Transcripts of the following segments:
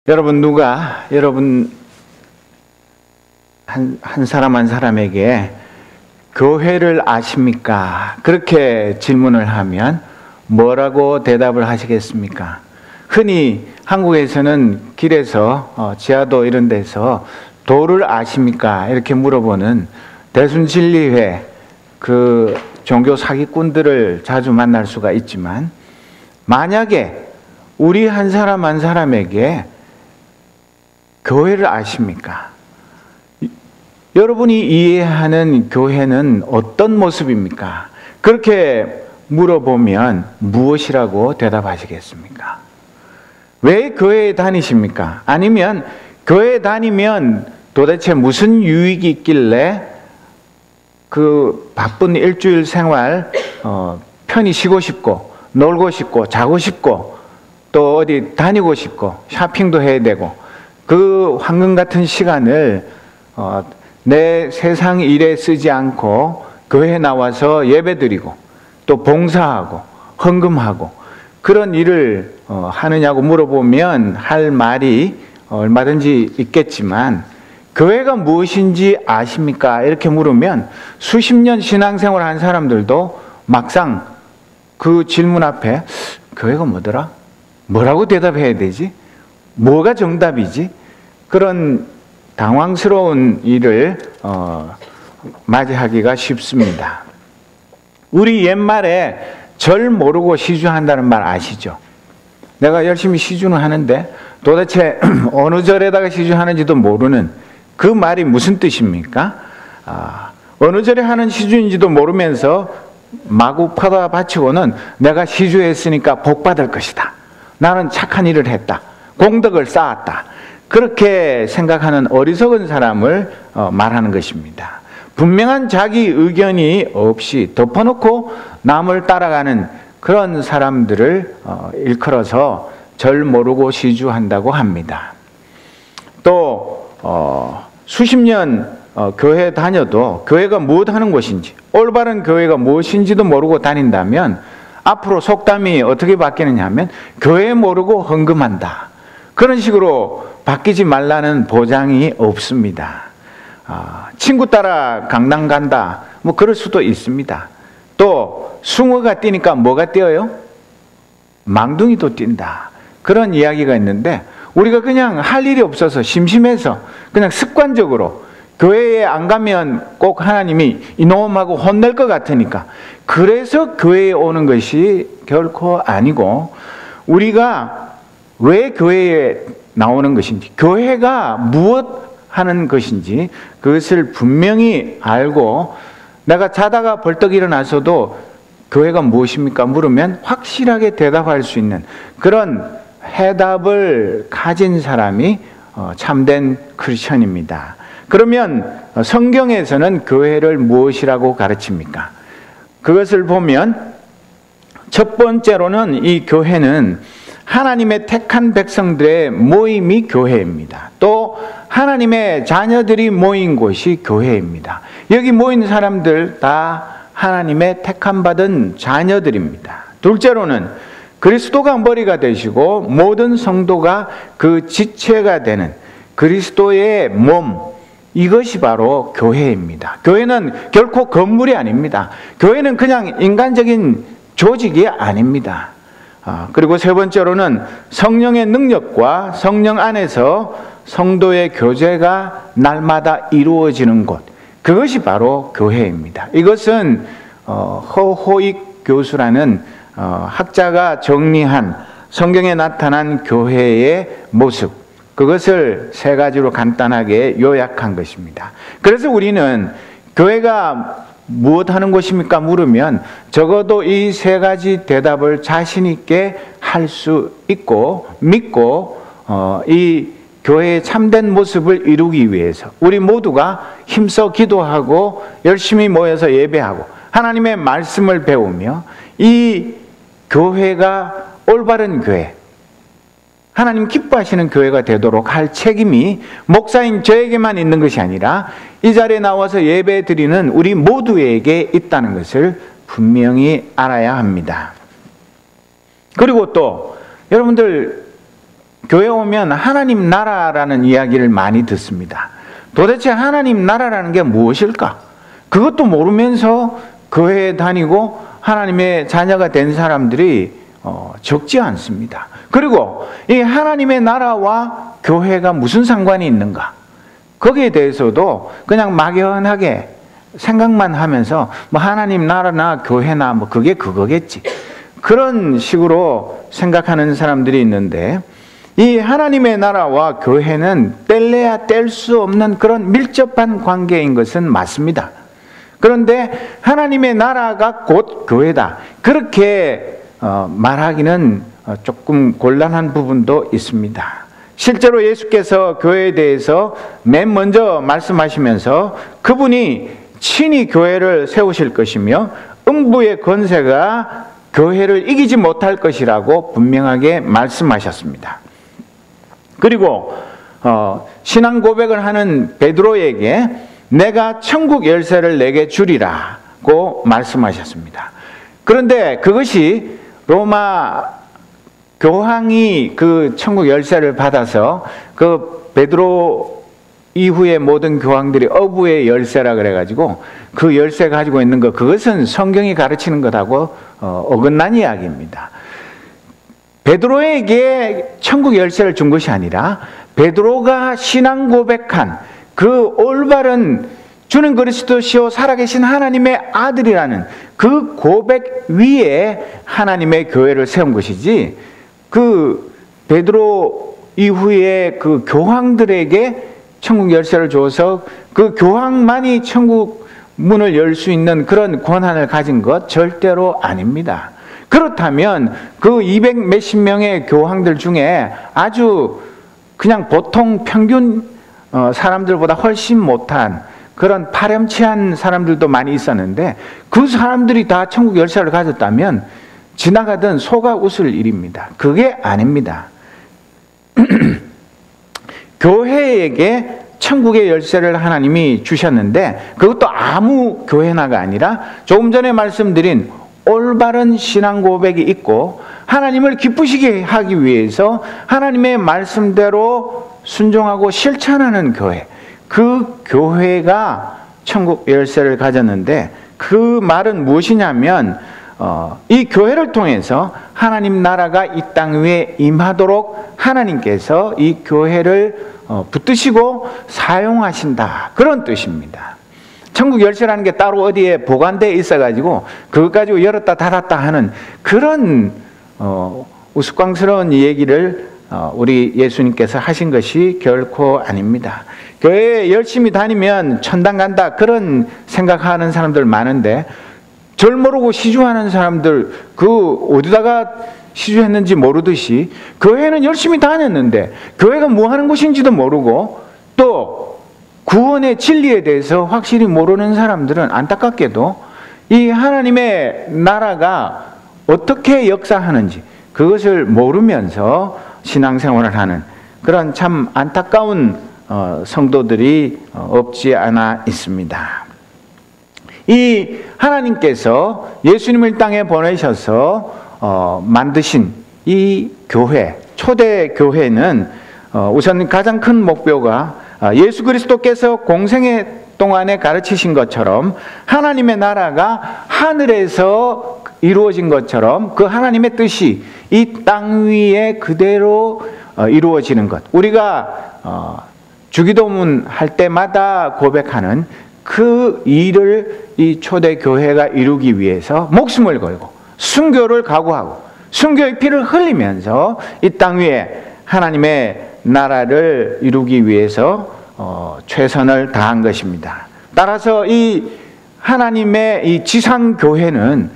여러분 한 사람 한 사람에게 교회를 아십니까? 그렇게 질문을 하면 뭐라고 대답을 하시겠습니까? 흔히 한국에서는 길에서 지하도 이런 데서 도를 아십니까? 이렇게 물어보는 대순진리회 그 종교 사기꾼들을 자주 만날 수가 있지만, 만약에 우리 한 사람 한 사람에게 교회를 아십니까? 여러분이 이해하는 교회는 어떤 모습입니까? 그렇게 물어보면 무엇이라고 대답하시겠습니까? 왜 교회에 다니십니까? 아니면 교회에 다니면 도대체 무슨 유익이 있길래 그 바쁜 일주일 생활 편히 쉬고 싶고 놀고 싶고 자고 싶고 또 어디 다니고 싶고 쇼핑도 해야 되고 그 황금 같은 시간을 내 세상 일에 쓰지 않고 교회에 나와서 예배드리고 또 봉사하고 헌금하고 그런 일을 하느냐고 물어보면 할 말이 얼마든지 있겠지만, 교회가 무엇인지 아십니까? 이렇게 물으면 수십 년 신앙생활 한 사람들도 막상 그 질문 앞에 교회가 뭐더라? 뭐라고 대답해야 되지? 뭐가 정답이지? 그런 당황스러운 일을 맞이하기가 쉽습니다. 우리 옛말에 절 모르고 시주한다는 말 아시죠? 내가 열심히 시주는 하는데 도대체 어느 절에다가 시주하는지도 모르는 그 말이 무슨 뜻입니까? 어느 절에 하는 시주인지도 모르면서 마구 퍼다 바치고는 내가 시주했으니까 복 받을 것이다. 나는 착한 일을 했다. 공덕을 쌓았다. 그렇게 생각하는 어리석은 사람을 말하는 것입니다. 분명한 자기 의견이 없이 덮어놓고 남을 따라가는 그런 사람들을 일컬어서 절 모르고 시주한다고 합니다. 또 수십 년 교회 다녀도 교회가 무엇 하는 곳인지, 올바른 교회가 무엇인지도 모르고 다닌다면 앞으로 속담이 어떻게 바뀌느냐 하면 교회 모르고 헌금한다. 그런 식으로 바뀌지 말라는 보장이 없습니다. 친구 따라 강남 간다. 뭐 그럴 수도 있습니다. 또 숭어가 뛰니까 뭐가 뛰어요? 망둥이도 뛴다. 그런 이야기가 있는데, 우리가 그냥 할 일이 없어서 심심해서 그냥 습관적으로 교회에 안 가면 꼭 하나님이 이놈하고 혼낼 것 같으니까 그래서 교회에 오는 것이 결코 아니고, 우리가 왜 교회에 나오는 것인지, 교회가 무엇 하는 것인지 그것을 분명히 알고, 내가 자다가 벌떡 일어나서도 교회가 무엇입니까? 물으면 확실하게 대답할 수 있는 그런 해답을 가진 사람이 참된 크리스천입니다. 그러면 성경에서는 교회를 무엇이라고 가르칩니까? 그것을 보면 첫 번째로는 이 교회는 하나님의 택한 백성들의 모임이 교회입니다. 또 하나님의 자녀들이 모인 곳이 교회입니다. 여기 모인 사람들 다 하나님의 택함 받은 자녀들입니다. 둘째로는 그리스도가 머리가 되시고 모든 성도가 그 지체가 되는 그리스도의 몸, 이것이 바로 교회입니다. 교회는 결코 건물이 아닙니다. 교회는 그냥 인간적인 조직이 아닙니다. 그리고 세 번째로는 성령의 능력과 성령 안에서 성도의 교제가 날마다 이루어지는 곳, 그것이 바로 교회입니다. 이것은 허호익 교수라는 학자가 정리한 성경에 나타난 교회의 모습, 그것을 세 가지로 간단하게 요약한 것입니다. 그래서 우리는 교회가 무엇 하는 것입니까? 물으면 적어도 이 세 가지 대답을 자신 있게 할 수 있고 믿고 이 교회의 참된 모습을 이루기 위해서 우리 모두가 힘써 기도하고 열심히 모여서 예배하고 하나님의 말씀을 배우며 이 교회가 올바른 교회, 하나님 기뻐하시는 교회가 되도록 할 책임이 목사인 저에게만 있는 것이 아니라 이 자리에 나와서 예배 드리는 우리 모두에게 있다는 것을 분명히 알아야 합니다. 그리고 또 여러분들 교회 오면 하나님 나라라는 이야기를 많이 듣습니다. 도대체 하나님 나라라는 게 무엇일까? 그것도 모르면서 교회에 다니고 하나님의 자녀가 된 사람들이 적지 않습니다. 그리고 이 하나님의 나라와 교회가 무슨 상관이 있는가? 거기에 대해서도 그냥 막연하게 생각만 하면서 뭐 하나님 나라나 교회나 뭐 그게 그거겠지. 그런 식으로 생각하는 사람들이 있는데, 이 하나님의 나라와 교회는 뗄래야 뗄 수 없는 그런 밀접한 관계인 것은 맞습니다. 그런데 하나님의 나라가 곧 교회다, 그렇게 말하기는 조금 곤란한 부분도 있습니다. 실제로 예수께서 교회에 대해서 맨 먼저 말씀하시면서 그분이 친히 교회를 세우실 것이며 음부의 권세가 교회를 이기지 못할 것이라고 분명하게 말씀하셨습니다. 그리고 신앙 고백을 하는 베드로에게 내가 천국 열쇠를 내게 주리라고 말씀하셨습니다. 그런데 그것이 로마 교황이 그 천국 열쇠를 받아서 그 베드로 이후에 모든 교황들이 어부의 열쇠라 그래가지고 그 열쇠 가지고 있는 것, 그것은 성경이 가르치는 것하고 어긋난 이야기입니다. 베드로에게 천국 열쇠를 준 것이 아니라 베드로가 신앙 고백한 그 올바른 주는 그리스도시요 살아계신 하나님의 아들이라는 그 고백 위에 하나님의 교회를 세운 것이지, 그 베드로 이후에 그 교황들에게 천국 열쇠를 줘서 그 교황만이 천국 문을 열 수 있는 그런 권한을 가진 것 절대로 아닙니다. 그렇다면 그 200 몇십 명의 교황들 중에 아주 그냥 보통 평균 사람들보다 훨씬 못한 그런 파렴치한 사람들도 많이 있었는데, 그 사람들이 다 천국 열쇠를 가졌다면 지나가던 소가 웃을 일입니다. 그게 아닙니다. 교회에게 천국의 열쇠를 하나님이 주셨는데, 그것도 아무 교회나가 아니라 조금 전에 말씀드린 올바른 신앙 고백이 있고 하나님을 기쁘시게 하기 위해서 하나님의 말씀대로 순종하고 실천하는 교회, 그 교회가 천국 열쇠를 가졌는데, 그 말은 무엇이냐면 이 교회를 통해서 하나님 나라가 이 땅 위에 임하도록 하나님께서 이 교회를 붙드시고 사용하신다, 그런 뜻입니다. 천국 열쇠라는 게 따로 어디에 보관되어 있어가지고 그것 가지고 열었다 닫았다 하는 그런 우스꽝스러운 얘기를 우리 예수님께서 하신 것이 결코 아닙니다. 교회에 열심히 다니면 천당 간다, 그런 생각하는 사람들 많은데, 절 모르고 시주하는 사람들 그 어디다가 시주했는지 모르듯이 교회는 열심히 다녔는데 교회가 뭐 하는 곳인지도 모르고 또 구원의 진리에 대해서 확실히 모르는 사람들은 안타깝게도 이 하나님의 나라가 어떻게 역사하는지 그것을 모르면서 신앙생활을 하는 그런 참 안타까운 성도들이 없지 않아 있습니다. 이 하나님께서 예수님을 땅에 보내셔서 만드신 이 교회, 초대 교회는 우선 가장 큰 목표가 예수 그리스도께서 공생애 동안에 가르치신 것처럼 하나님의 나라가 하늘에서 이루어진 것처럼 그 하나님의 뜻이 이 땅 위에 그대로 이루어지는 것, 우리가 주기도문 할 때마다 고백하는 그 일을 이 초대교회가 이루기 위해서 목숨을 걸고 순교를 각오하고 순교의 피를 흘리면서 이 땅 위에 하나님의 나라를 이루기 위해서 최선을 다한 것입니다. 따라서 이 하나님의 이 지상교회는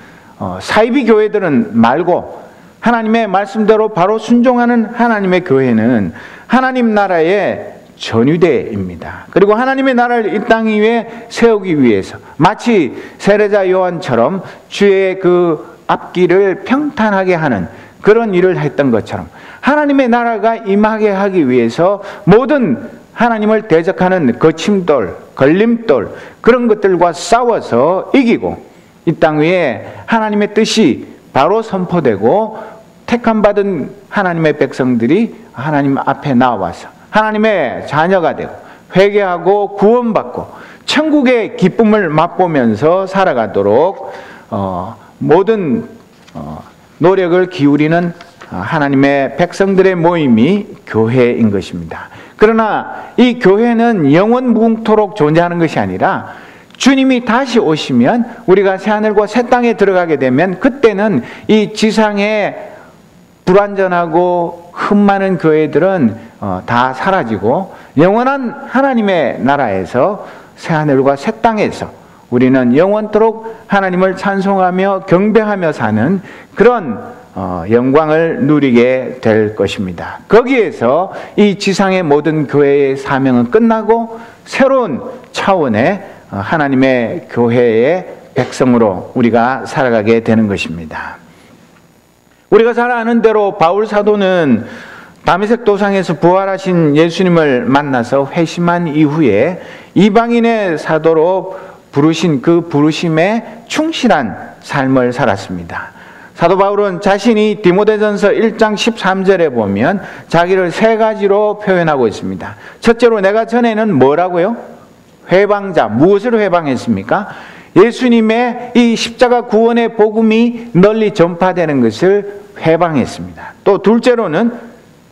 사이비 교회들은 말고 하나님의 말씀대로 바로 순종하는 하나님의 교회는 하나님 나라의 전유대입니다. 그리고 하나님의 나라를 이 땅 위에 세우기 위해서 마치 세례자 요한처럼 주의 그 앞길을 평탄하게 하는 그런 일을 했던 것처럼 하나님의 나라가 임하게 하기 위해서 모든 하나님을 대적하는 거침돌, 걸림돌 그런 것들과 싸워서 이기고 이 땅 위에 하나님의 뜻이 바로 선포되고 택함받은 하나님의 백성들이 하나님 앞에 나와서 하나님의 자녀가 되고 회개하고 구원받고 천국의 기쁨을 맛보면서 살아가도록 모든 노력을 기울이는 하나님의 백성들의 모임이 교회인 것입니다. 그러나 이 교회는 영원 무궁토록 존재하는 것이 아니라 주님이 다시 오시면 우리가 새하늘과 새 땅에 들어가게 되면 그때는 이 지상에 불완전하고 흠 많은 교회들은 다 사라지고 영원한 하나님의 나라에서 새하늘과 새 땅에서 우리는 영원토록 하나님을 찬송하며 경배하며 사는 그런 영광을 누리게 될 것입니다. 거기에서 이 지상의 모든 교회의 사명은 끝나고 새로운 차원의 하나님의 교회의 백성으로 우리가 살아가게 되는 것입니다. 우리가 잘 아는 대로 바울 사도는 다메섹 도상에서 부활하신 예수님을 만나서 회심한 이후에 이방인의 사도로 부르신 그 부르심에 충실한 삶을 살았습니다. 사도 바울은 자신이 디모데전서 1장 13절에 보면 자기를 세 가지로 표현하고 있습니다. 첫째로 내가 전에는 뭐라고요? 회방자. 무엇을 회방했습니까? 예수님의 이 십자가 구원의 복음이 널리 전파되는 것을 회방했습니다. 또 둘째로는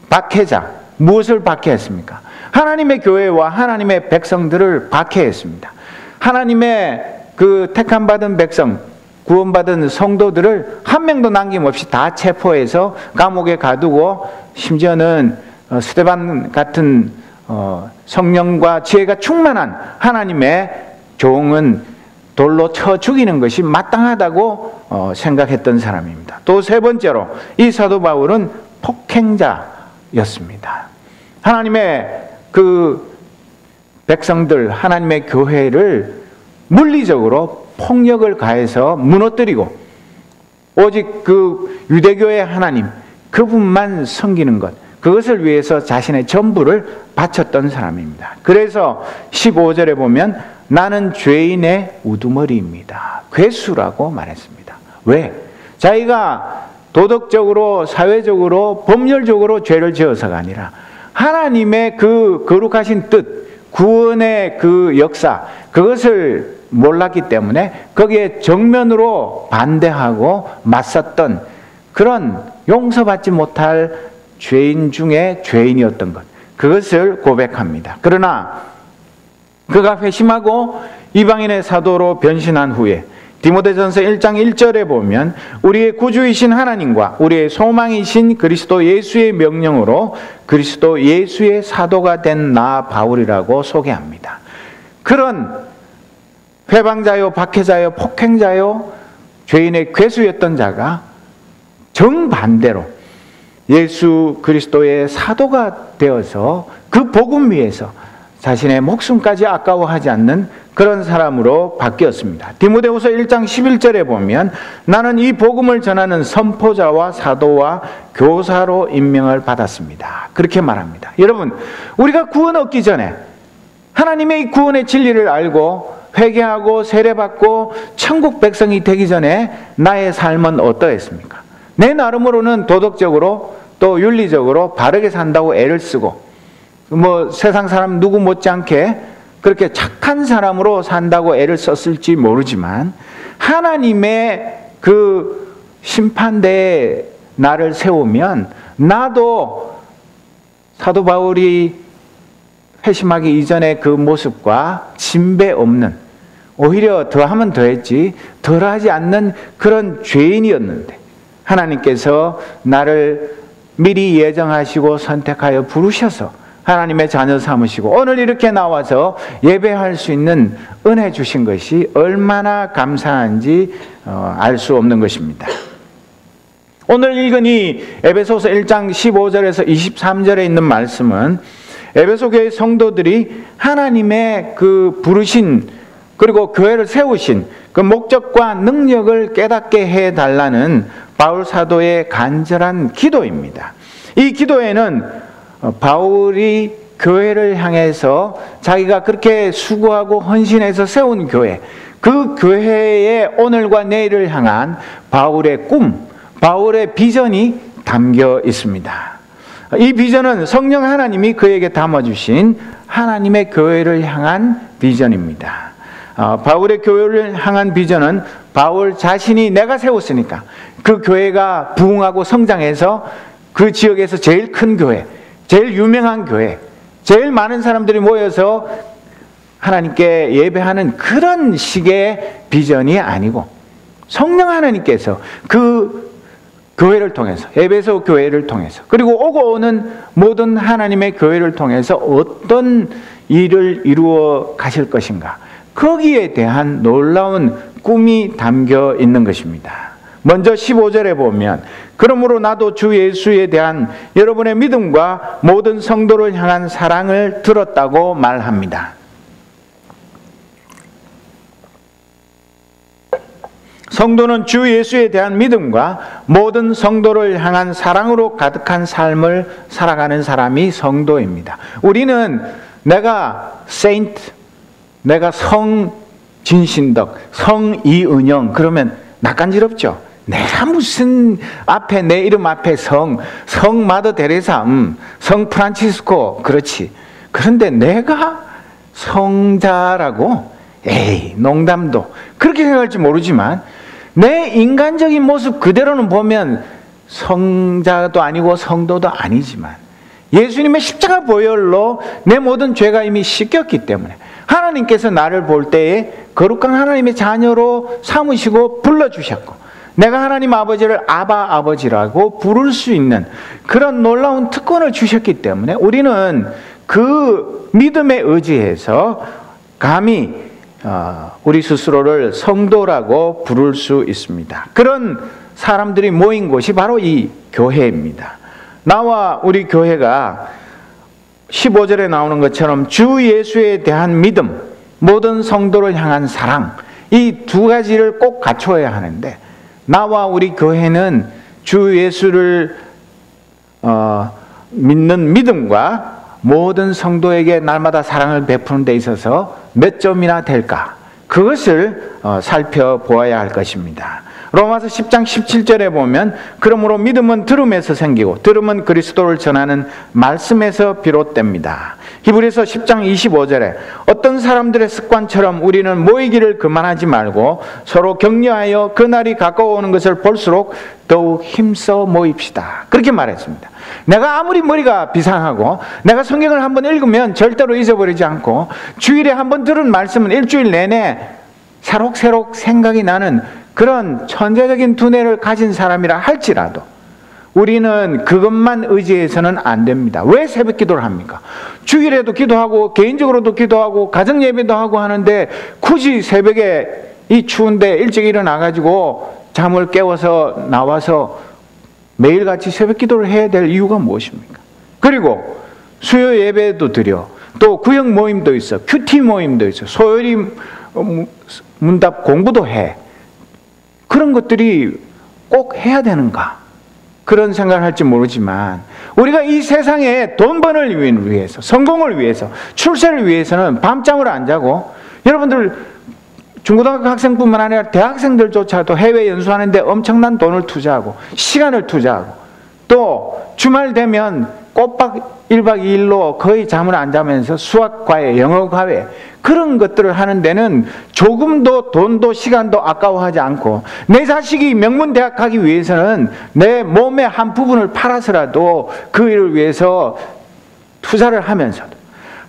박해자. 무엇을 박해했습니까? 하나님의 교회와 하나님의 백성들을 박해했습니다. 하나님의 그 택함받은 백성, 구원받은 성도들을 한 명도 남김없이 다 체포해서 감옥에 가두고 심지어는 스데반 같은 성령과 지혜가 충만한 하나님의 종은 돌로 쳐 죽이는 것이 마땅하다고 생각했던 사람입니다. 또 세 번째로 이 사도 바울은 폭행자였습니다. 하나님의 그 백성들, 하나님의 교회를 물리적으로 폭력을 가해서 무너뜨리고 오직 그 유대교의 하나님 그분만 섬기는 것, 그것을 위해서 자신의 전부를 바쳤던 사람입니다. 그래서 15절에 보면 나는 죄인의 우두머리입니다. 괴수라고 말했습니다. 왜? 자기가 도덕적으로 사회적으로 법률적으로 죄를 지어서가 아니라 하나님의 그 거룩하신 뜻, 구원의 그 역사, 그것을 몰랐기 때문에 거기에 정면으로 반대하고 맞섰던 그런 용서받지 못할 죄인 중에 죄인이었던 것, 그것을 고백합니다. 그러나 그가 회심하고 이방인의 사도로 변신한 후에 디모데전서 1장 1절에 보면 우리의 구주이신 하나님과 우리의 소망이신 그리스도 예수의 명령으로 그리스도 예수의 사도가 된 나 바울이라고 소개합니다. 그런 회방자요, 박해자요, 폭행자요, 죄인의 괴수였던 자가 정반대로 예수 그리스도의 사도가 되어서 그 복음 위에서 자신의 목숨까지 아까워하지 않는 그런 사람으로 바뀌었습니다. 디모데후서 1장 11절에 보면 나는 이 복음을 전하는 선포자와 사도와 교사로 임명을 받았습니다. 그렇게 말합니다. 여러분, 우리가 구원 얻기 전에 하나님의 구원의 진리를 알고 회개하고 세례받고 천국 백성이 되기 전에 나의 삶은 어떠했습니까? 내 나름으로는 도덕적으로 또 윤리적으로 바르게 산다고 애를 쓰고 세상 사람 누구 못지않게 그렇게 착한 사람으로 산다고 애를 썼을지 모르지만 하나님의 그 심판대에 나를 세우면 나도 사도 바울이 회심하기 이전의 그 모습과 진배 없는, 오히려 더하면 더했지 덜하지 않는 그런 죄인이었는데 하나님께서 나를 미리 예정하시고 선택하여 부르셔서 하나님의 자녀 삼으시고 오늘 이렇게 나와서 예배할 수 있는 은혜 주신 것이 얼마나 감사한지 알 수 없는 것입니다. 오늘 읽은 이 에베소서 1장 15절에서 23절에 있는 말씀은 에베소 교회 성도들이 하나님의 그 부르신 그리고 교회를 세우신 그 목적과 능력을 깨닫게 해달라는 바울 사도의 간절한 기도입니다. 이 기도에는 바울이 교회를 향해서 자기가 그렇게 수고하고 헌신해서 세운 교회, 그 교회의 오늘과 내일을 향한 바울의 꿈, 바울의 비전이 담겨 있습니다. 이 비전은 성령 하나님이 그에게 담아주신 하나님의 교회를 향한 비전입니다. 바울의 교회를 향한 비전은 바울 자신이 내가 세웠으니까 그 교회가 부흥하고 성장해서 그 지역에서 제일 큰 교회, 제일 유명한 교회, 제일 많은 사람들이 모여서 하나님께 예배하는 그런 식의 비전이 아니고 성령 하나님께서 그 교회를 통해서, 에베소 교회를 통해서, 그리고 오고 오는 모든 하나님의 교회를 통해서 어떤 일을 이루어 가실 것인가, 거기에 대한 놀라운 꿈이 담겨 있는 것입니다. 먼저 15절에 보면 그러므로 나도 주 예수에 대한 여러분의 믿음과 모든 성도를 향한 사랑을 들었다고 말합니다. 성도는 주 예수에 대한 믿음과 모든 성도를 향한 사랑으로 가득한 삶을 살아가는 사람이 성도입니다. 우리는 내가 세인트, 내가 성진신덕, 성이은영 그러면 낯간지럽죠. 내가 무슨 앞에 내 이름 앞에 성 마더 데레사, 성 프란치스코 그렇지. 그런데 내가 성자라고? 에이, 농담도. 그렇게 생각할지 모르지만 내 인간적인 모습 그대로는 보면 성자도 아니고 성도도 아니지만 예수님의 십자가 보혈로 내 모든 죄가 이미 씻겼기 때문에 하나님께서 나를 볼 때에 거룩한 하나님의 자녀로 삼으시고 불러주셨고 내가 하나님 아버지를 아바 아버지라고 부를 수 있는 그런 놀라운 특권을 주셨기 때문에 우리는 그 믿음에 의지해서 감히 우리 스스로를 성도라고 부를 수 있습니다. 그런 사람들이 모인 곳이 바로 이 교회입니다. 나와 우리 교회가 15절에 나오는 것처럼 주 예수에 대한 믿음, 모든 성도를 향한 사랑, 이 두 가지를 꼭 갖춰야 하는데 나와 우리 교회는 주 예수를 믿는 믿음과 모든 성도에게 날마다 사랑을 베푸는 데 있어서 몇 점이나 될까? 그것을 살펴보아야 할 것입니다. 로마서 10장 17절에 보면 그러므로 믿음은 들음에서 생기고 들음은 그리스도를 전하는 말씀에서 비롯됩니다. 히브리서 10장 25절에 어떤 사람들의 습관처럼 우리는 모이기를 그만하지 말고 서로 격려하여 그날이 가까워오는 것을 볼수록 더욱 힘써 모입시다. 그렇게 말했습니다. 내가 아무리 머리가 비상하고 내가 성경을 한번 읽으면 절대로 잊어버리지 않고 주일에 한번 들은 말씀은 일주일 내내 새록새록 생각이 나는 그런 천재적인 두뇌를 가진 사람이라 할지라도 우리는 그것만 의지해서는 안 됩니다. 왜 새벽 기도를 합니까? 주일에도 기도하고 개인적으로도 기도하고 가정 예배도 하고 하는데 굳이 새벽에 이 추운데 일찍 일어나가지고 잠을 깨워서 나와서 매일같이 새벽 기도를 해야 될 이유가 무엇입니까? 그리고 수요 예배도 드려, 또 구역 모임도 있어, 큐티 모임도 있어, 소요리 문답 공부도 해. 그런 것들이 꼭 해야 되는가? 그런 생각을 할지 모르지만 우리가 이 세상에 돈 버는 위해서, 성공을 위해서, 출세를 위해서는 밤잠을 안 자고, 여러분들 중고등학교 학생뿐만 아니라 대학생들조차도 해외 연수하는데 엄청난 돈을 투자하고 시간을 투자하고 또 주말 되면 꼬박 1박 2일로 거의 잠을 안 자면서 수학과외, 영어과외 그런 것들을 하는 데는 조금도 돈도 시간도 아까워하지 않고 내 자식이 명문대학 가기 위해서는 내 몸의 한 부분을 팔아서라도 그 일을 위해서 투자를 하면서도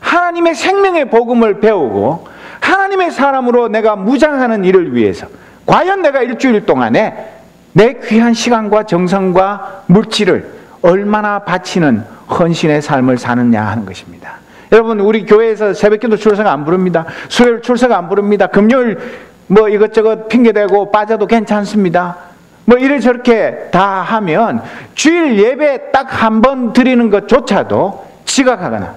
하나님의 생명의 복음을 배우고 하나님의 사람으로 내가 무장하는 일을 위해서 과연 내가 일주일 동안에 내 귀한 시간과 정성과 물질을 얼마나 바치는 헌신의 삶을 사느냐 하는 것입니다. 여러분, 우리 교회에서 새벽기도 출석 안 부릅니다. 수요일 출석 안 부릅니다. 금요일 뭐 이것저것 핑계대고 빠져도 괜찮습니다. 뭐 이래저렇게 다 하면 주일 예배 딱 한 번 드리는 것조차도 지각하거나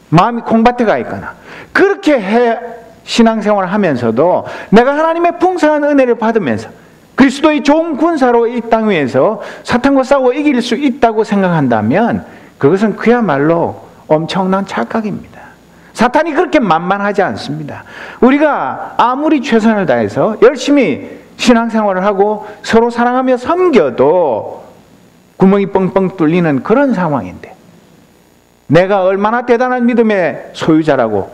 마음이 콩밭에 가 있거나 그렇게 신앙생활을 하면서도 내가 하나님의 풍성한 은혜를 받으면서 그리스도의 좋은 군사로 이 땅 위에서 사탄과 싸워 이길 수 있다고 생각한다면 그것은 그야말로 엄청난 착각입니다. 사탄이 그렇게 만만하지 않습니다. 우리가 아무리 최선을 다해서 열심히 신앙생활을 하고 서로 사랑하며 섬겨도 구멍이 뻥뻥 뚫리는 그런 상황인데 내가 얼마나 대단한 믿음의 소유자라고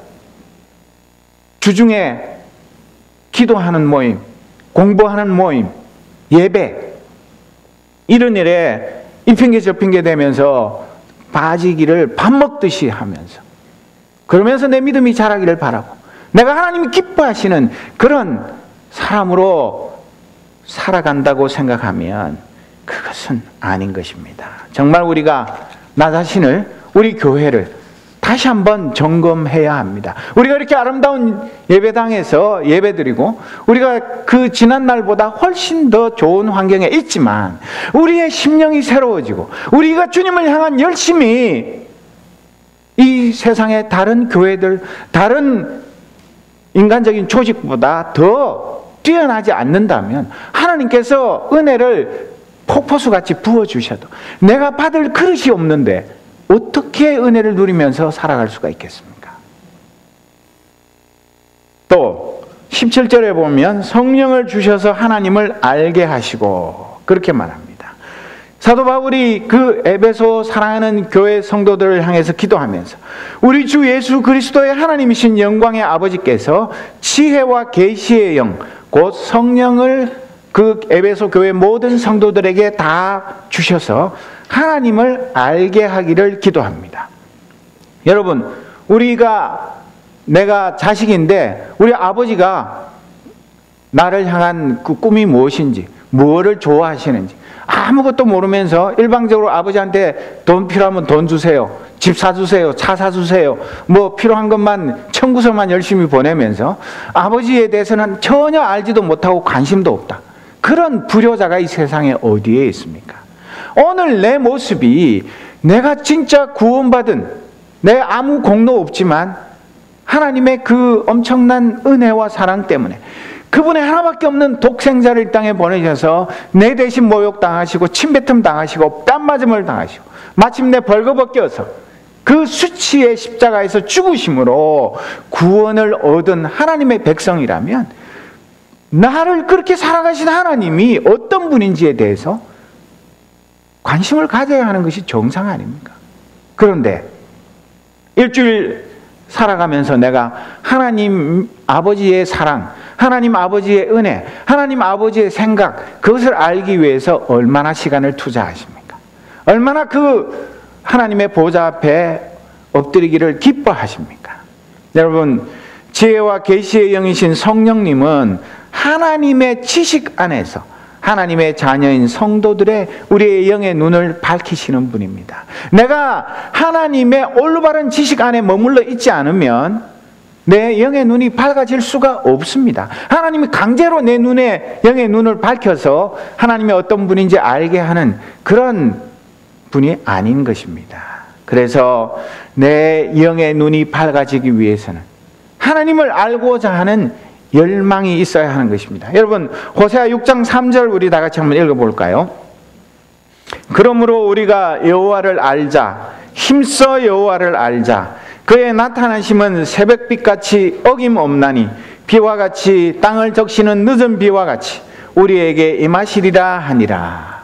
주중에 기도하는 모임, 공부하는 모임, 예배 이런 일에 이 핑계 저 핑계 대면서 빠지기를 밥 먹듯이 하면서 그러면서 내 믿음이 자라기를 바라고 내가 하나님이 기뻐하시는 그런 사람으로 살아간다고 생각하면 그것은 아닌 것입니다. 정말 우리가 나 자신을, 우리 교회를 다시 한번 점검해야 합니다. 우리가 이렇게 아름다운 예배당에서 예배드리고 우리가 그 지난 날보다 훨씬 더 좋은 환경에 있지만 우리의 심령이 새로워지고 우리가 주님을 향한 열심이 이 세상의 다른 교회들, 다른 인간적인 조직보다 더 뛰어나지 않는다면 하나님께서 은혜를 폭포수같이 부어주셔도 내가 받을 그릇이 없는데 어떻게 은혜를 누리면서 살아갈 수가 있겠습니까? 또 17절에 보면 성령을 주셔서 하나님을 알게 하시고 그렇게 말합니다. 사도 바울이 그 에베소 사랑하는 교회 성도들을 향해서 기도하면서 우리 주 예수 그리스도의 하나님이신 영광의 아버지께서 지혜와 계시의 영, 곧 성령을 그 에베소 교회 모든 성도들에게 다 주셔서 하나님을 알게 하기를 기도합니다. 여러분, 내가 자식인데 우리 아버지가 나를 향한 그 꿈이 무엇인지, 무엇을 좋아하시는지 아무것도 모르면서 일방적으로 아버지한테 돈 필요하면 돈 주세요, 집 사주세요, 차 사주세요, 뭐 필요한 것만 청구서만 열심히 보내면서 아버지에 대해서는 전혀 알지도 못하고 관심도 없다. 그런 불효자가 이 세상에 어디에 있습니까? 오늘 내 모습이 내가 진짜 구원받은, 내 아무 공로 없지만 하나님의 그 엄청난 은혜와 사랑 때문에 그분의 하나밖에 없는 독생자를 이 땅에 보내셔서 내 대신 모욕당하시고 침뱉음 당하시고 뺨맞음을 당하시고 마침내 벌거벗겨서 그 수치의 십자가에서 죽으심으로 구원을 얻은 하나님의 백성이라면 나를 그렇게 살아가신 하나님이 어떤 분인지에 대해서 관심을 가져야 하는 것이 정상 아닙니까? 그런데 일주일 살아가면서 내가 하나님 아버지의 사랑, 하나님 아버지의 은혜, 하나님 아버지의 생각, 그것을 알기 위해서 얼마나 시간을 투자하십니까? 얼마나 그 하나님의 보좌 앞에 엎드리기를 기뻐하십니까? 여러분, 지혜와 계시의 영이신 성령님은 하나님의 지식 안에서 하나님의 자녀인 성도들의 우리의 영의 눈을 밝히시는 분입니다. 내가 하나님의 올바른 지식 안에 머물러 있지 않으면 내 영의 눈이 밝아질 수가 없습니다. 하나님이 강제로 내 눈에 영의 눈을 밝혀서 하나님이 어떤 분인지 알게 하는 그런 분이 아닌 것입니다. 그래서 내 영의 눈이 밝아지기 위해서는 하나님을 알고자 하는 열망이 있어야 하는 것입니다. 여러분, 호세아 6장 3절 우리 다 같이 한번 읽어볼까요? 그러므로 우리가 여호와를 알자, 힘써 여호와를 알자. 그의 나타나심은 새벽빛같이 어김없나니 비와 같이 땅을 적시는 늦은 비와 같이 우리에게 임하시리라 하니라.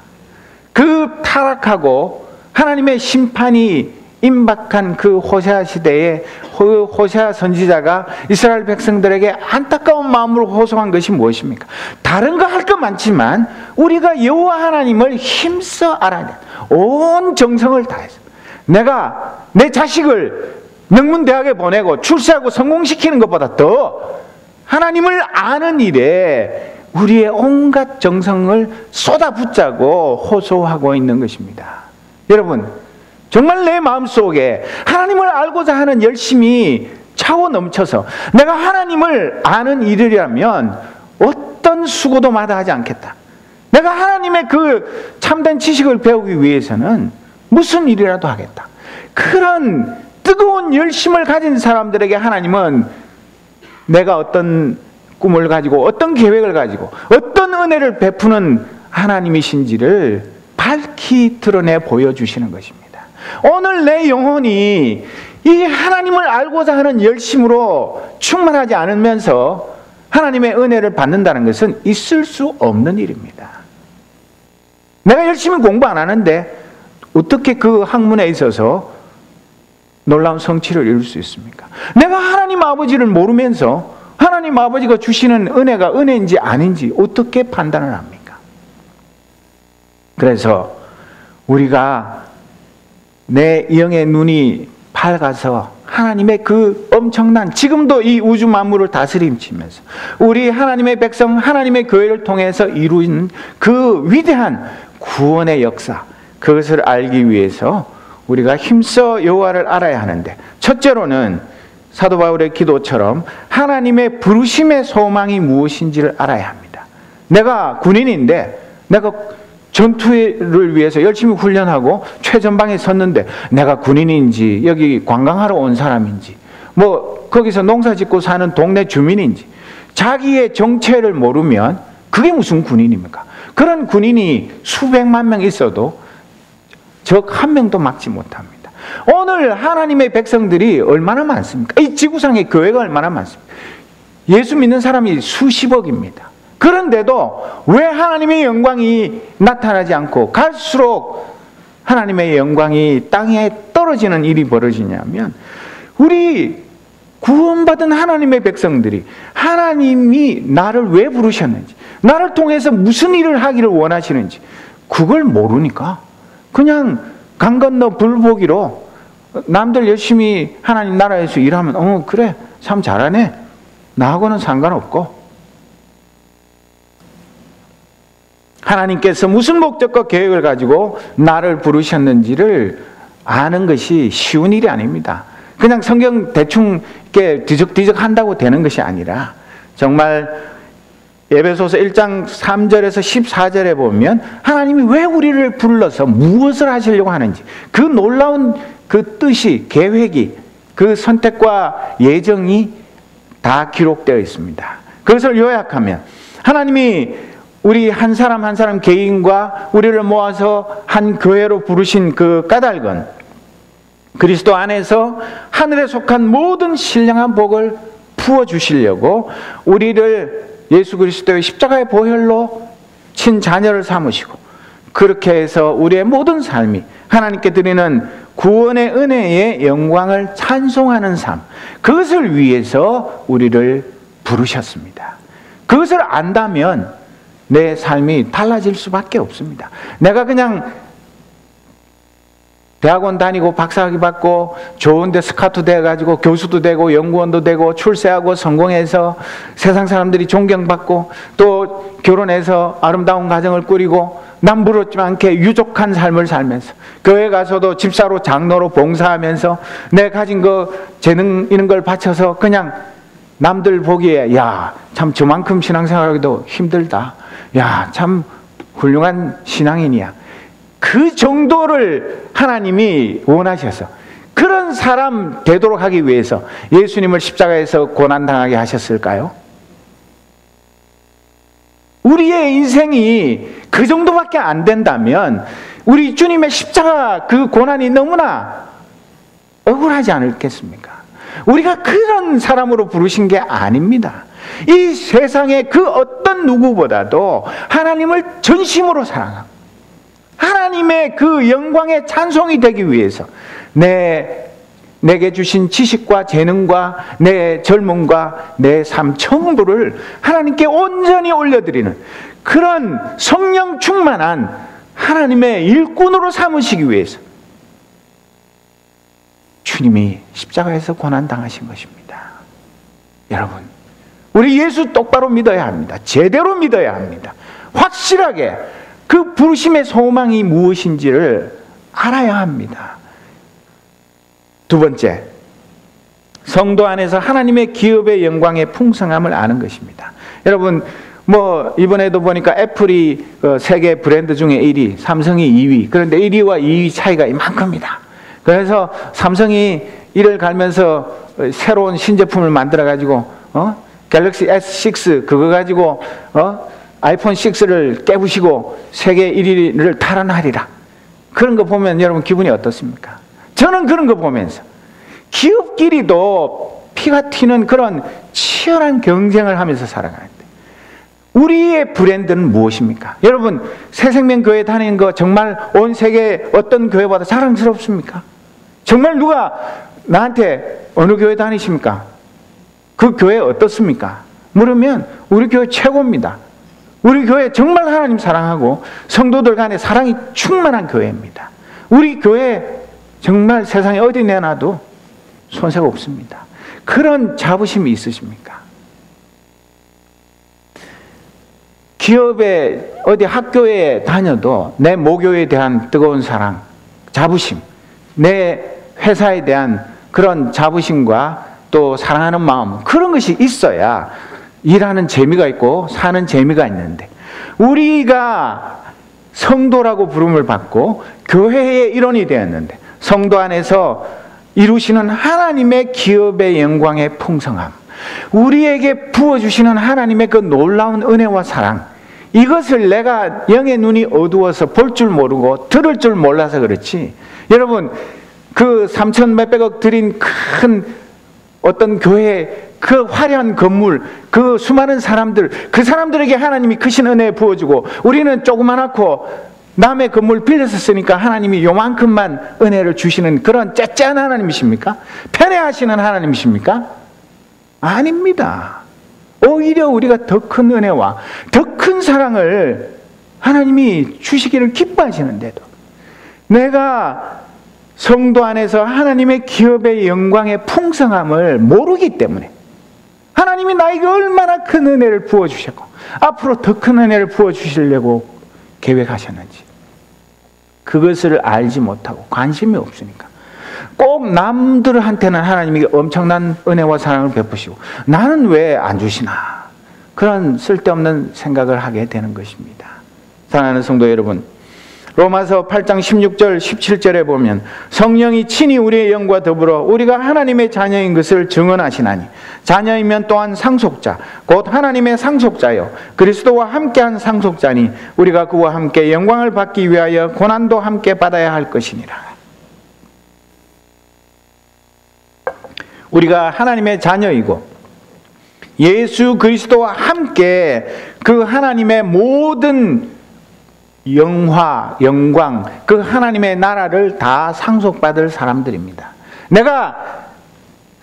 그 타락하고 하나님의 심판이 임박한 그 호세아 시대에 호세아 선지자가 이스라엘 백성들에게 안타까운 마음으로 호소한 것이 무엇입니까? 다른 거 할 거 많지만 우리가 여호와 하나님을 힘써 알아야 돼. 온 정성을 다해서 내가 내 자식을 명문대학에 보내고 출세하고 성공시키는 것보다 더 하나님을 아는 일에 우리의 온갖 정성을 쏟아붓자고 호소하고 있는 것입니다. 여러분, 정말 내 마음속에 하나님을 알고자 하는 열심이 차고 넘쳐서 내가 하나님을 아는 일이라면 어떤 수고도 마다하지 않겠다. 내가 하나님의 그 참된 지식을 배우기 위해서는 무슨 일이라도 하겠다. 그런 뜨거운 열심을 가진 사람들에게 하나님은 내가 어떤 꿈을 가지고 어떤 계획을 가지고 어떤 은혜를 베푸는 하나님이신지를 밝히 드러내 보여주시는 것입니다. 오늘 내 영혼이 이 하나님을 알고자 하는 열심으로 충만하지 않으면서 하나님의 은혜를 받는다는 것은 있을 수 없는 일입니다. 내가 열심히 공부 안 하는데 어떻게 그 학문에 있어서 놀라운 성취를 이룰 수 있습니까? 내가 하나님 아버지를 모르면서 하나님 아버지가 주시는 은혜가 은혜인지 아닌지 어떻게 판단을 합니까? 그래서 우리가 내 영의 눈이 밝아서 하나님의 그 엄청난, 지금도 이 우주 만물을 다스림치면서 우리 하나님의 백성, 하나님의 교회를 통해서 이루는 그 위대한 구원의 역사, 그것을 알기 위해서 우리가 힘써 여호와를 알아야 하는데, 첫째로는 사도 바울의 기도처럼 하나님의 부르심의 소망이 무엇인지를 알아야 합니다. 내가 군인인데 내가 전투를 위해서 열심히 훈련하고 최전방에 섰는데 내가 군인인지 여기 관광하러 온 사람인지 뭐 거기서 농사 짓고 사는 동네 주민인지 자기의 정체를 모르면 그게 무슨 군인입니까? 그런 군인이 수백만 명 있어도 적 한 명도 막지 못합니다. 오늘 하나님의 백성들이 얼마나 많습니까? 이 지구상의 교회가 얼마나 많습니까? 예수 믿는 사람이 수십억입니다. 그런데도 왜 하나님의 영광이 나타나지 않고 갈수록 하나님의 영광이 땅에 떨어지는 일이 벌어지냐면, 우리 구원받은 하나님의 백성들이 하나님이 나를 왜 부르셨는지, 나를 통해서 무슨 일을 하기를 원하시는지 그걸 모르니까 그냥 강 건너 불보기로 남들 열심히 하나님 나라에서 일하면 그래 참 잘하네, 나하고는 상관없고, 하나님께서 무슨 목적과 계획을 가지고 나를 부르셨는지를 아는 것이 쉬운 일이 아닙니다. 그냥 성경 대충 이렇게 뒤적뒤적 한다고 되는 것이 아니라, 정말 에베소서 1장 3절에서 14절에 보면 하나님이 왜 우리를 불러서 무엇을 하시려고 하는지, 그 놀라운 그 뜻이, 계획이, 그 선택과 예정이 다 기록되어 있습니다. 그것을 요약하면, 하나님이 우리 한 사람 한 사람 개인과 우리를 모아서 한 교회로 부르신 그 까닭은 그리스도 안에서 하늘에 속한 모든 신령한 복을 부어주시려고 우리를 예수 그리스도의 십자가의 보혈로 친자녀를 삼으시고, 그렇게 해서 우리의 모든 삶이 하나님께 드리는 구원의 은혜의 영광을 찬송하는 삶, 그것을 위해서 우리를 부르셨습니다. 그것을 안다면 내 삶이 달라질 수밖에 없습니다. 내가 그냥 대학원 다니고 박사학위 받고 좋은 데 스카우트 돼가지고 교수도 되고 연구원도 되고 출세하고 성공해서 세상 사람들이 존경받고 또 결혼해서 아름다운 가정을 꾸리고 남부럽지 않게 유족한 삶을 살면서 교회 가서도 집사로 장로로 봉사하면서 내 가진 그 재능 이런 걸 바쳐서 그냥 남들 보기에 야, 참 저만큼 신앙생활하기도 힘들다, 야, 참 훌륭한 신앙인이야, 그 정도를 하나님이 원하셔서 그런 사람 되도록 하기 위해서 예수님을 십자가에서 고난당하게 하셨을까요? 우리의 인생이 그 정도밖에 안 된다면 우리 주님의 십자가 그 고난이 너무나 억울하지 않겠습니까? 우리가 그런 사람으로 부르신 게 아닙니다. 이 세상의 그 어떤 누구보다도 하나님을 전심으로 사랑하고 하나님의 그 영광의 찬송이 되기 위해서 내게 주신 지식과 재능과 내 젊음과 내 삶 전부를 하나님께 온전히 올려드리는 그런 성령 충만한 하나님의 일꾼으로 삼으시기 위해서 주님이 십자가에서 고난당하신 것입니다. 여러분, 우리 예수 똑바로 믿어야 합니다. 제대로 믿어야 합니다. 확실하게 그 부르심의 소망이 무엇인지를 알아야 합니다. 두 번째, 성도 안에서 하나님의 기업의 영광의 풍성함을 아는 것입니다. 여러분, 이번에도 보니까 애플이 세계 브랜드 중에 1위, 삼성이 2위. 그런데 1위와 2위 차이가 이만큼입니다. 그래서 삼성이 이를 갈면서 새로운 신제품을 만들어가지고, 갤럭시 S6 그거 가지고, 아이폰 6를 깨부시고 세계 1위를 탈환하리라. 그런 거 보면 여러분 기분이 어떻습니까? 저는 그런 거 보면서 기업끼리도 피가 튀는 그런 치열한 경쟁을 하면서 살아가는데, 우리의 브랜드는 무엇입니까? 여러분, 새생명교회 다니는 거 정말 온 세계 어떤 교회보다 자랑스럽습니까? 정말 누가 나한테 어느 교회 다니십니까? 그 교회 어떻습니까? 물으면 우리 교회 최고입니다. 우리 교회 정말 하나님 사랑하고 성도들 간에 사랑이 충만한 교회입니다. 우리 교회 정말 세상에 어디 내놔도 손색 없습니다. 그런 자부심이 있으십니까? 기업에 어디 학교에 다녀도 내 모교에 대한 뜨거운 사랑, 자부심, 내 회사에 대한 그런 자부심과 또 사랑하는 마음, 그런 것이 있어야 일하는 재미가 있고 사는 재미가 있는데, 우리가 성도라고 부름을 받고 교회의 일원이 되었는데 성도 안에서 이루시는 하나님의 기업의 영광의 풍성함, 우리에게 부어주시는 하나님의 그 놀라운 은혜와 사랑, 이것을 내가 영의 눈이 어두워서 볼 줄 모르고 들을 줄 몰라서 그렇지, 여러분 그 3천 몇백억 들인 큰 어떤 교회, 그 화려한 건물, 그 수많은 사람들, 그 사람들에게 하나님이 크신 은혜 부어주고 우리는 조그만하고 남의 건물 빌려서 쓰니까 하나님이 요만큼만 은혜를 주시는 그런 째째한 하나님이십니까? 편애하시는 하나님이십니까? 아닙니다. 오히려 우리가 더 큰 은혜와 더 큰 사랑을 하나님이 주시기를 기뻐하시는데도 내가 성도 안에서 하나님의 기업의 영광의 풍성함을 모르기 때문에, 하나님이 나에게 얼마나 큰 은혜를 부어주셨고 앞으로 더 큰 은혜를 부어주시려고 계획하셨는지 그것을 알지 못하고 관심이 없으니까 꼭 남들한테는 하나님이 엄청난 은혜와 사랑을 베푸시고 나는 왜 안 주시나, 그런 쓸데없는 생각을 하게 되는 것입니다. 사랑하는 성도 여러분, 로마서 8장 16절 17절에 보면 성령이 친히 우리의 영과 더불어 우리가 하나님의 자녀인 것을 증언하시나니 자녀이면 또한 상속자 곧 하나님의 상속자요 그리스도와 함께한 상속자니 우리가 그와 함께 영광을 받기 위하여 고난도 함께 받아야 할 것이니라. 우리가 하나님의 자녀이고 예수 그리스도와 함께 그 하나님의 모든 영화, 영광, 그 하나님의 나라를 다 상속받을 사람들입니다. 내가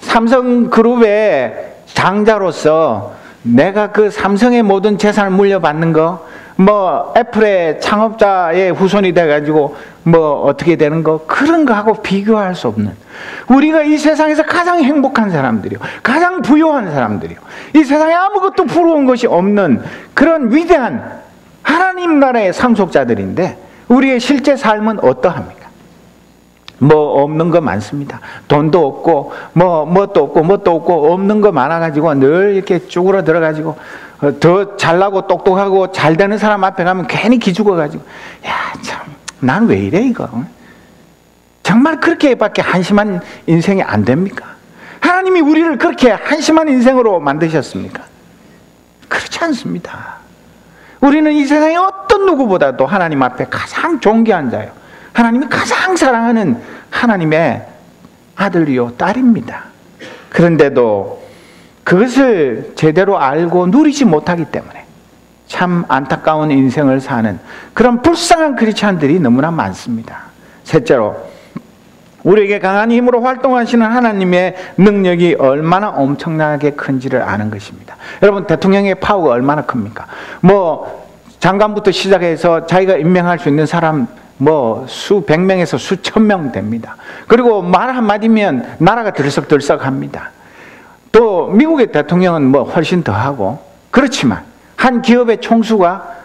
삼성그룹의 장자로서 내가 그 삼성의 모든 재산을 물려받는 거, 뭐 애플의 창업자의 후손이 돼가지고 뭐 어떻게 되는 거, 그런 거하고 비교할 수 없는, 우리가 이 세상에서 가장 행복한 사람들이요, 가장 부유한 사람들이요, 이 세상에 아무것도 부러운 것이 없는 그런 위대한 하나님 나라의 상속자들인데 우리의 실제 삶은 어떠합니까? 뭐 없는 거 많습니다. 돈도 없고 뭣도 없고 없는 거 많아가지고 늘 이렇게 쭈그러 들어가지고 더 잘나고 똑똑하고 잘 되는 사람 앞에 가면 괜히 기죽어가지고 야 참 난 왜 이래 이거, 정말 그렇게밖에 한심한 인생이 안 됩니까? 하나님이 우리를 그렇게 한심한 인생으로 만드셨습니까? 그렇지 않습니다. 우리는 이 세상의 어떤 누구보다도 하나님 앞에 가장 존귀한 자요, 하나님이 가장 사랑하는 하나님의 아들이요 딸입니다. 그런데도 그것을 제대로 알고 누리지 못하기 때문에 참 안타까운 인생을 사는 그런 불쌍한 크리스찬들이 너무나 많습니다. 셋째로, 우리에게 강한 힘으로 활동하시는 하나님의 능력이 얼마나 엄청나게 큰지를 아는 것입니다. 여러분, 대통령의 파워가 얼마나 큽니까? 뭐 장관부터 시작해서 자기가 임명할 수 있는 사람 뭐 수백 명에서 수천 명 됩니다. 그리고 말 한마디면 나라가 들썩들썩합니다. 또 미국의 대통령은 뭐 훨씬 더하고, 그렇지만 한 기업의 총수가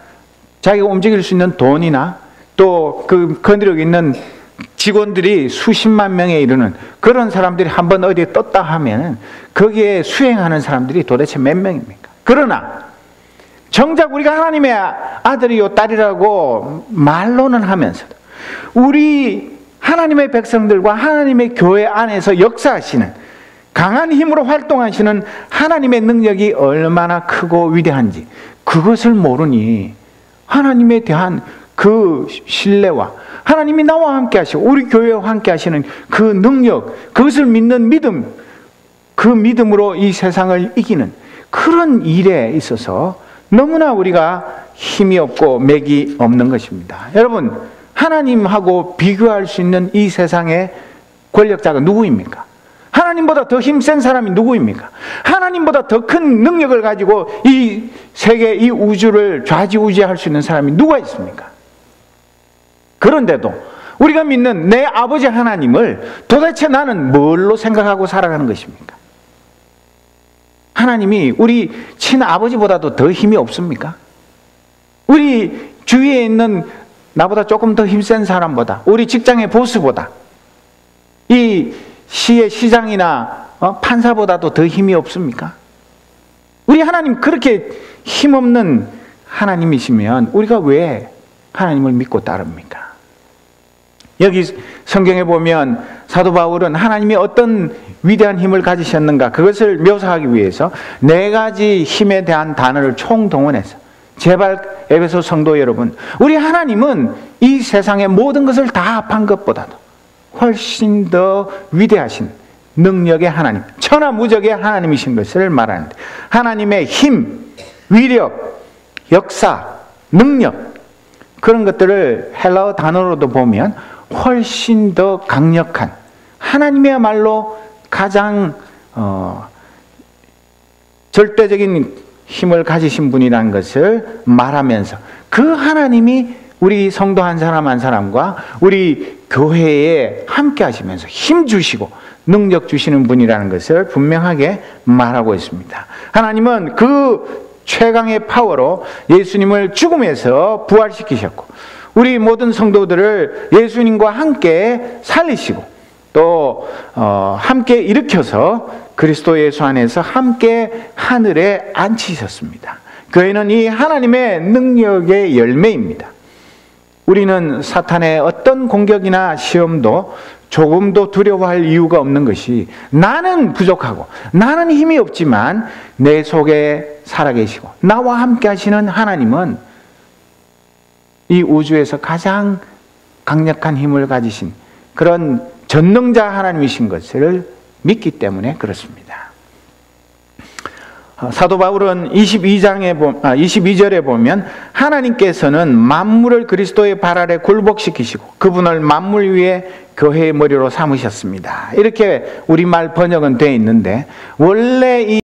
자기가 움직일 수 있는 돈이나 또 그 권력 있는 직원들이 수십만 명에 이르는 그런 사람들이 한번 어디에 떴다 하면 거기에 수행하는 사람들이 도대체 몇 명입니까? 그러나 정작 우리가 하나님의 아들이요 딸이라고 말로는 하면서도 우리 하나님의 백성들과 하나님의 교회 안에서 역사하시는, 강한 힘으로 활동하시는 하나님의 능력이 얼마나 크고 위대한지 그것을 모르니 하나님에 대한 그 신뢰와 하나님이 나와 함께 하시고 우리 교회와 함께 하시는 그 능력, 그것을 믿는 믿음, 그 믿음으로 이 세상을 이기는 그런 일에 있어서 너무나 우리가 힘이 없고 맥이 없는 것입니다. 여러분, 하나님하고 비교할 수 있는 이 세상의 권력자가 누구입니까? 하나님보다 더 힘센 사람이 누구입니까? 하나님보다 더 큰 능력을 가지고 이 세계, 이 우주를 좌지우지할 수 있는 사람이 누가 있습니까? 그런데도 우리가 믿는 내 아버지 하나님을 도대체 나는 뭘로 생각하고 살아가는 것입니까? 하나님이 우리 친아버지보다도 더 힘이 없습니까? 우리 주위에 있는 나보다 조금 더 힘센 사람보다, 우리 직장의 보스보다, 이 시의 시장이나 판사보다도 더 힘이 없습니까? 우리 하나님 그렇게 힘없는 하나님이시면 우리가 왜 하나님을 믿고 따릅니까? 여기 성경에 보면 사도 바울은 하나님이 어떤 위대한 힘을 가지셨는가, 그것을 묘사하기 위해서 4가지 힘에 대한 단어를 총동원해서, 제발 에베소 성도 여러분, 우리 하나님은 이 세상의 모든 것을 다 합한 것보다도 훨씬 더 위대하신 능력의 하나님, 천하무적의 하나님이신 것을 말하는데, 하나님의 힘, 위력, 역사, 능력, 그런 것들을 헬라어 단어로도 보면 훨씬 더 강력한, 하나님이야말로 가장 절대적인 힘을 가지신 분이라는 것을 말하면서, 그 하나님이 우리 성도 한 사람 한 사람과 우리 교회에 함께 하시면서 힘 주시고 능력 주시는 분이라는 것을 분명하게 말하고 있습니다. 하나님은 그 최강의 파워로 예수님을 죽음에서 부활시키셨고, 우리 모든 성도들을 예수님과 함께 살리시고, 또 함께 일으켜서 그리스도 예수 안에서 함께 하늘에 앉히셨습니다. 교회는 이 하나님의 능력의 열매입니다. 우리는 사탄의 어떤 공격이나 시험도 조금도 두려워할 이유가 없는 것이, 나는 부족하고 나는 힘이 없지만 내 속에 살아계시고 나와 함께 하시는 하나님은 이 우주에서 가장 강력한 힘을 가지신 그런 전능자 하나님이신 것을 믿기 때문에 그렇습니다. 사도 바울은 22절에 보면 하나님께서는 만물을 그리스도의 발 아래 굴복시키시고 그분을 만물 위에 교회의 머리로 삼으셨습니다. 이렇게 우리말 번역은 되어 있는데, 원래 이